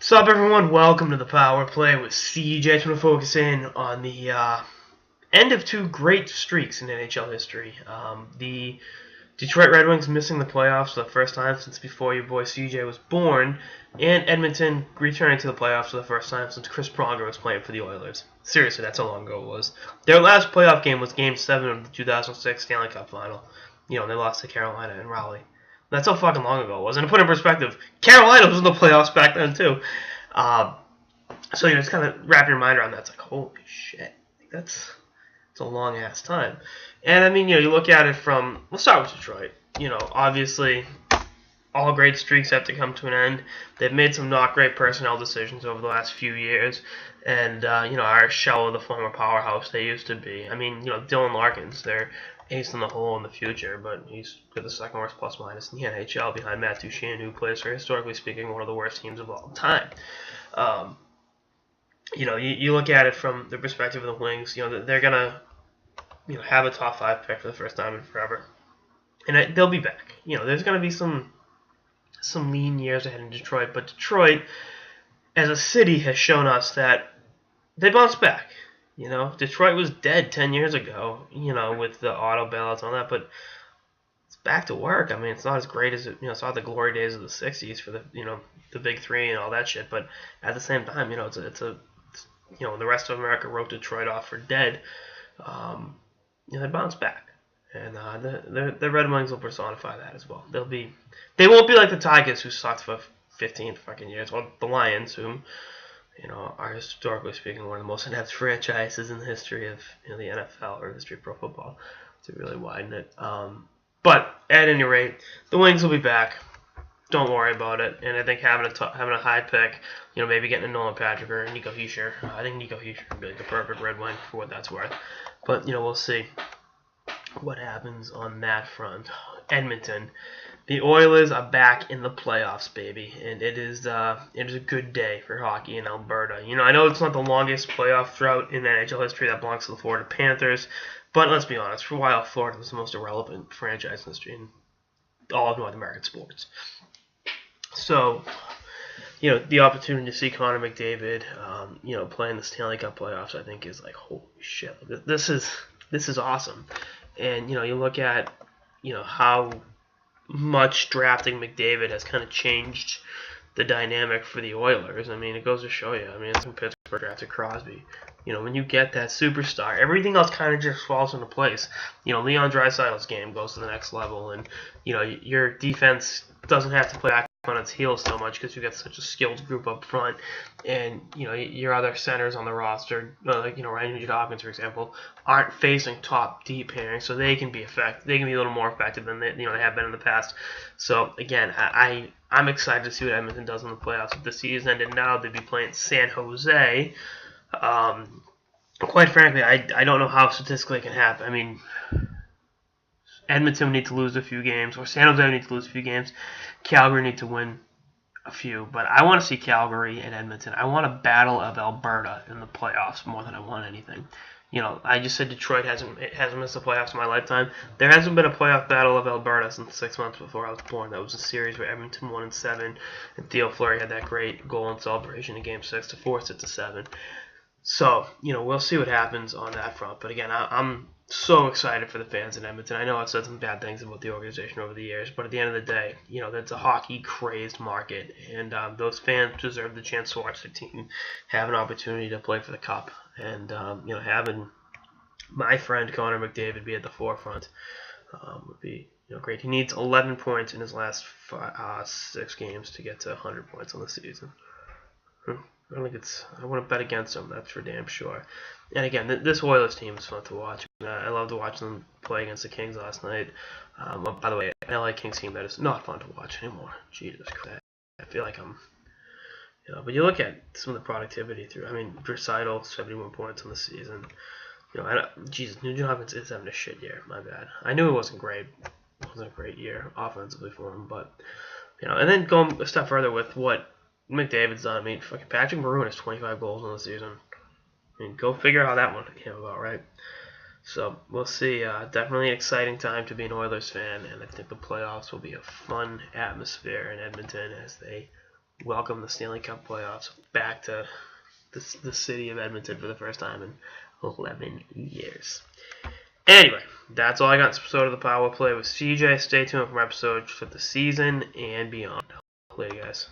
What's up, everyone? Welcome to the Power Play with CJ. Just want to focus in on the end of two great streaks in NHL history. The Detroit Red Wings missing the playoffs for the first time since before your boy CJ was born, and Edmonton returning to the playoffs for the first time since Chris Pronger was playing for the Oilers. Seriously, that's how long ago it was. Their last playoff game was Game 7 of the 2006 Stanley Cup Final. They lost to Carolina and Raleigh. That's how fucking long ago it was. And to put it in perspective, Carolina was in the playoffs back then too. So just kind of wrap your mind around that. It's like, holy shit, it's a long ass time. And I mean, you look at it from. Let's start with Detroit. Obviously, all great streaks have to come to an end. They've made some not great personnel decisions over the last few years, and are a shell of the former powerhouse they used to be. I mean, Dylan Larkin's their ace in the hole in the future, but he's got the second worst plus minus in the NHL behind Matt Duchene, who plays for, historically speaking, one of the worst teams of all time. You look at it from the perspective of the Wings. They're gonna, have a top 5 pick for the first time in forever, and they'll be back. There's gonna be some lean years ahead in Detroit, but Detroit, as a city, has shown us that they bounce back. Detroit was dead 10 years ago, with the auto bailouts and all that, but it's back to work. I mean, it's not as great as it's not the glory days of the 60s for the big three and all that shit, but at the same time, it's the rest of America wrote Detroit off for dead. They bounce back. And the Red Wings will personify that as well. They won't be like the Tigers, who sucked for 15 fucking years, or the Lions, who are, historically speaking, one of the most inept franchises in the history of the NFL, or the history of pro football, to really widen it. But at any rate, the Wings will be back. Don't worry about it. And I think having a high pick, maybe getting a Nolan Patrick or Nico Hischier. I think Nico Hischier would be like a perfect Red Wing for what that's worth. But we'll see what happens on that front. Edmonton. The Oilers are back in the playoffs, baby, and it is a good day for hockey in Alberta. I know it's not the longest playoff drought in NHL history. That belongs to the Florida Panthers, but let's be honest, for a while Florida was the most irrelevant franchise in all of North American sports. So, the opportunity to see Connor McDavid, play in the Stanley Cup playoffs, I think is like, holy shit, this is awesome. And you look at how much drafting McDavid has kind of changed the dynamic for the Oilers. I mean, it goes to show you. I mean, it's when Pittsburgh drafted Crosby. When you get that superstar, everything else kind of just falls into place. Leon Draisaitl's game goes to the next level, and your defense doesn't have to play back on its heels so much because you got such a skilled group up front, and your other centers on the roster, like Ryan Nugent-Hopkins, for example, aren't facing top deep pairings, so they can be effective. They can be a little more effective than they have been in the past. So again, I'm excited to see what Edmonton does in the playoffs. If the season ended now, they'd be playing San Jose. Quite frankly, I don't know how statistically it can happen. I mean, Edmonton need to lose a few games, or San Jose need to lose a few games. Calgary need to win a few, but I want to see Calgary and Edmonton. I want a battle of Alberta in the playoffs more than I want anything. I just said Detroit hasn't missed the playoffs in my lifetime. There hasn't been a playoff battle of Alberta since 6 months before I was born. That was a series where Edmonton won in 7, and Theo Fleury had that great goal in celebration in Game 6 to force it to 7. So, we'll see what happens on that front. But again, I'm so excited for the fans in Edmonton. I know I've said some bad things about the organization over the years, but at the end of the day, that's a hockey-crazed market, and those fans deserve the chance to watch their team have an opportunity to play for the Cup. And, having my friend Connor McDavid be at the forefront would be great. He needs 11 points in his last 6 games to get to 100 points on the season. I want to bet against them, that's for damn sure. And again, this Oilers team is fun to watch. I loved watching them play against the Kings last night. By the way, an LA Kings team that is not fun to watch anymore. Jesus Christ. I feel like I'm... but you look at some of the productivity through... I mean, Draisaitl, 71 points on the season. Jesus, Nugent-Hopkins is having a shit year. My bad. I knew it wasn't great. It wasn't a great year offensively for him, but... and then going a step further with what McDavid's done. I mean, fucking Patrick Maroon has 25 goals on the season. I mean, go figure how that one came about, right? So, we'll see. Definitely an exciting time to be an Oilers fan, and I think the playoffs will be a fun atmosphere in Edmonton as they welcome the Stanley Cup playoffs back to the city of Edmonton for the first time in 11 years. Anyway, that's all I got in this episode of the Power Play with CJ. Stay tuned for more episodes for the season and beyond. Later, guys.